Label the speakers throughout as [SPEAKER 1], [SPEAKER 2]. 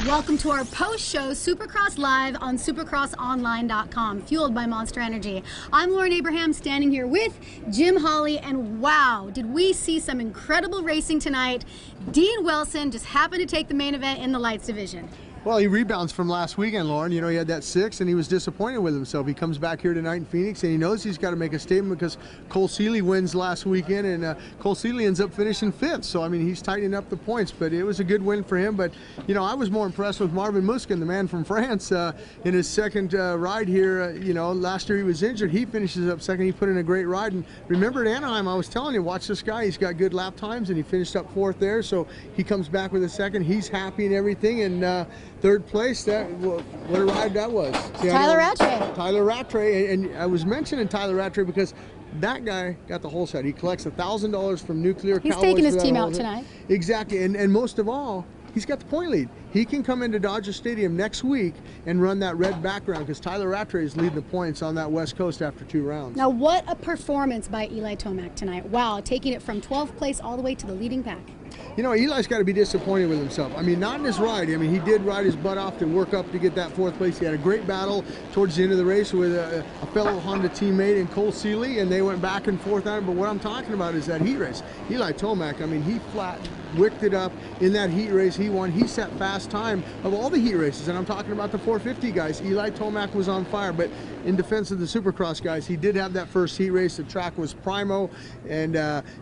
[SPEAKER 1] Welcome to our post-show Supercross Live on supercrossonline.com, fueled by Monster Energy. I'm Lauren Abraham, standing here with Jim Holley, and wow, did we see some incredible racing tonight. Dean Wilson just happened to take the main event in the lights division.
[SPEAKER 2] Well, he rebounds from last weekend, Lauren. You know, he had that 6, and he was disappointed with himself. He comes back here tonight in Phoenix, and he knows he's got to make a statement because Cole Seeley wins last weekend, and Cole Seeley ends up finishing 5th. So, I mean, he's tightening up the points, but it was a good win for him. But, you know, I was more impressed with Marvin Musquin, the man from France, in his second ride here. You know, last year he was injured. He finishes up second. He put in a great ride. And remember at Anaheim, I was telling you, watch this guy. He's got good lap times, and he finished up 4th there. So he comes back with a second. He's happy and everything. And 3rd place, what a ride that was. See,
[SPEAKER 1] Tyler Rattray.
[SPEAKER 2] Tyler Rattray, and I was mentioning Tyler Rattray because that guy got the whole set. He collects $1,000 from Nuclear Cowboys.
[SPEAKER 1] He's taking his team out tonight.
[SPEAKER 2] Exactly, and most of all, he's got the point lead. He can come into Dodger Stadium next week and run that red background because Tyler Rattray is leading the points on that West Coast after 2 rounds.
[SPEAKER 1] Now, what a performance by Eli Tomac tonight. Wow, taking it from 12th place all the way to the leading pack.
[SPEAKER 2] You know, Eli's got to be disappointed with himself. I mean, not in his ride. I mean, he did ride his butt off to work up to get that 4th place. He had a great battle towards the end of the race with a fellow Honda teammate in Cole Seeley, and they went back and forth on it. But what I'm talking about is that heat race. Eli Tomac, I mean, he flat wicked it up in that heat race. He won. He set fast time of all the heat races, and I'm talking about the 450 guys. Eli Tomac was on fire, but in defense of the Supercross guys, he did have that first heat race. The track was primo, and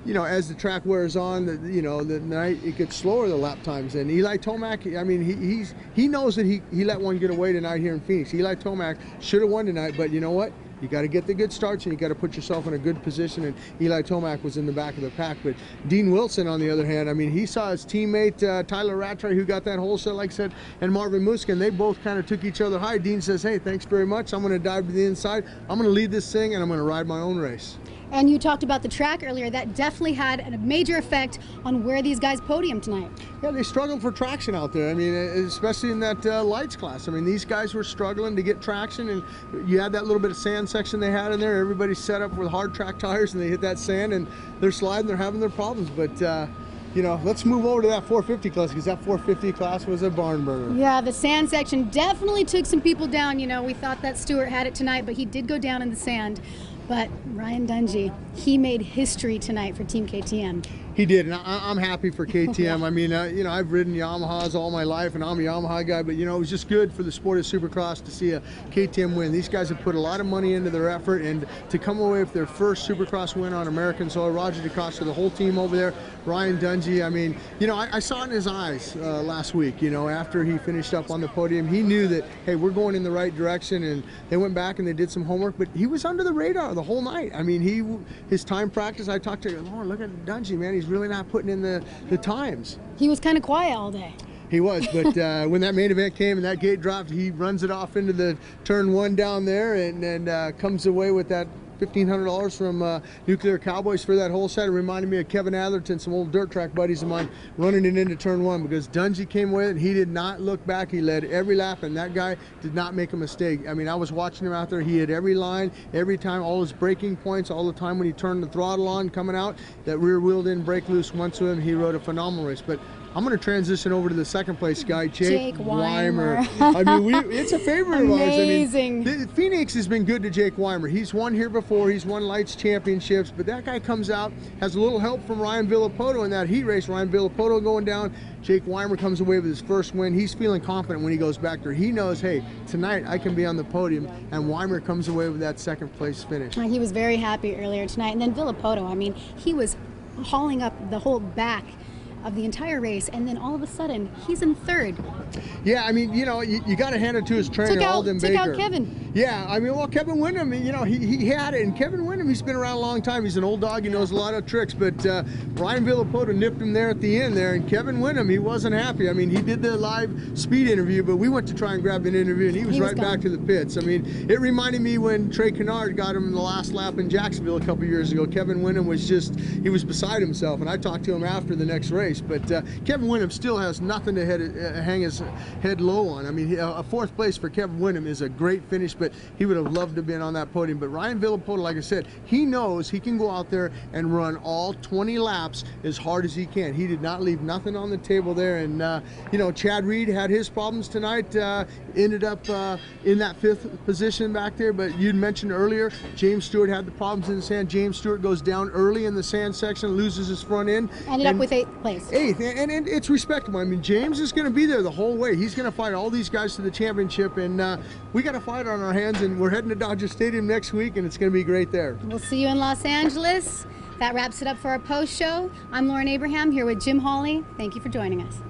[SPEAKER 2] you know, as the track wears on, the night it gets slower, the lap times. And Eli Tomac, I mean, he knows that he let one get away tonight here in Phoenix. Eli Tomac should have won tonight, but you know what? You got to get the good starts, and you got to put yourself in a good position, and Eli Tomac was in the back of the pack. But Dean Wilson, on the other hand, I mean, he saw his teammate Tyler Rattray, who got that whole set, like I said, and Marvin Musquin. They both kind of took each other high. Dean says, hey, thanks very much. I'm going to dive to the inside. I'm going to lead this thing, and I'm going to ride my own race.
[SPEAKER 1] And you talked about the track earlier. That definitely had a major effect on where these guys podium tonight.
[SPEAKER 2] Yeah, they struggled for traction out there. I mean, especially in that lights class. I mean, these guys were struggling to get traction, and you had that little bit of sand section they had in there. Everybody's set up with hard track tires, and they hit that sand, and they're sliding. They're having their problems. But you know, let's move over to that 450 class, because that 450 class was a barn burner.
[SPEAKER 1] Yeah, the sand section definitely took some people down. You know, we thought that Stewart had it tonight, but he did go down in the sand. But Ryan Dungey, he made history tonight for Team KTM.
[SPEAKER 2] He did, and I'm happy for KTM. I mean, you know, I've ridden Yamahas all my life, and I'm a Yamaha guy, but, you know, it was just good for the sport of Supercross to see a KTM win. These guys have put a lot of money into their effort, and to come away with their first Supercross win on American soil, Roger DeCosta, the whole team over there, Ryan Dungey, I mean, you know, I saw it in his eyes last week, you know, after he finished up on the podium. He knew that, hey, we're going in the right direction, and they went back and they did some homework, but he was under the radar the whole night. I mean, his time practice, I talked to him, Lauren, look at Dungey, man, he's really not putting in the times.
[SPEAKER 1] He was kind of quiet all day.
[SPEAKER 2] He was, but when that main event came and that gate dropped, he runs it off into the turn 1 down there, and comes away with that $1,500 from Nuclear Cowboys for that whole set. It reminded me of Kevin Atherton, some old dirt track buddies of mine, running it into turn 1, because Dungey came with it. He did not look back. He led every lap, and that guy did not make a mistake. I mean, I was watching him out there. He hit every line, every time, all his braking points, all the time when he turned the throttle on coming out. That rear wheel didn't break loose once with him. He rode a phenomenal race. But I'm going to transition over to the second place guy, Jake Weimer. I mean, it's a favorite of ours.
[SPEAKER 1] Amazing.
[SPEAKER 2] I mean, Phoenix has been good to Jake Weimer. He's won here before. He's won lights championships, but that guy comes out, has a little help from Ryan Villapoto in that heat race. Ryan Villapoto going down. Jake Weimer comes away with his first win. He's feeling confident when he goes back there. He knows, hey, tonight I can be on the podium, and Weimer comes away with that second place finish.
[SPEAKER 1] He was very happy earlier tonight. And then Villapoto, I mean, he was hauling up the whole back of the entire race, and then all of a sudden he's in 3rd.
[SPEAKER 2] Yeah, I mean, you know, you got to hand it to his trainer, Alden Baker.
[SPEAKER 1] Took out Kevin.
[SPEAKER 2] Yeah, I mean, well, Kevin Windham, you know, he had it, and Kevin Windham, he's been around a long time. He's an old dog. He knows a lot of tricks, but Ryan Villapoto nipped him there at the end there, and Kevin Windham, he wasn't happy. I mean, he did the live speed interview, but we went to try and grab an interview, and he was right back to the pits. I mean, it reminded me when Trey Kennard got him in the last lap in Jacksonville a couple years ago. Kevin Windham was just, he was beside himself, and I talked to him after the next race, but Kevin Windham still has nothing to hang his head low on. I mean, a 4th place for Kevin Windham is a great finish, but he would have loved to have been on that podium. But Ryan Villopoto, like I said, he knows he can go out there and run all 20 laps as hard as he can. He did not leave nothing on the table there. And you know, Chad Reed had his problems tonight, ended up in that 5th position back there. But you'd mentioned earlier, James Stewart had the problems in the sand. James Stewart goes down early in the sand section, loses his front end.
[SPEAKER 1] Ended up with 8th place.
[SPEAKER 2] 8th, and it's respectable. I mean, James is going to be there the whole way. He's going to fight all these guys to the championship, and we got a fight on our hands, and we're heading to Dodger Stadium next week, and it's going to be great there.
[SPEAKER 1] We'll see you in Los Angeles. That wraps it up for our post show. I'm Lauren Abraham here with Jim Holley. Thank you for joining us.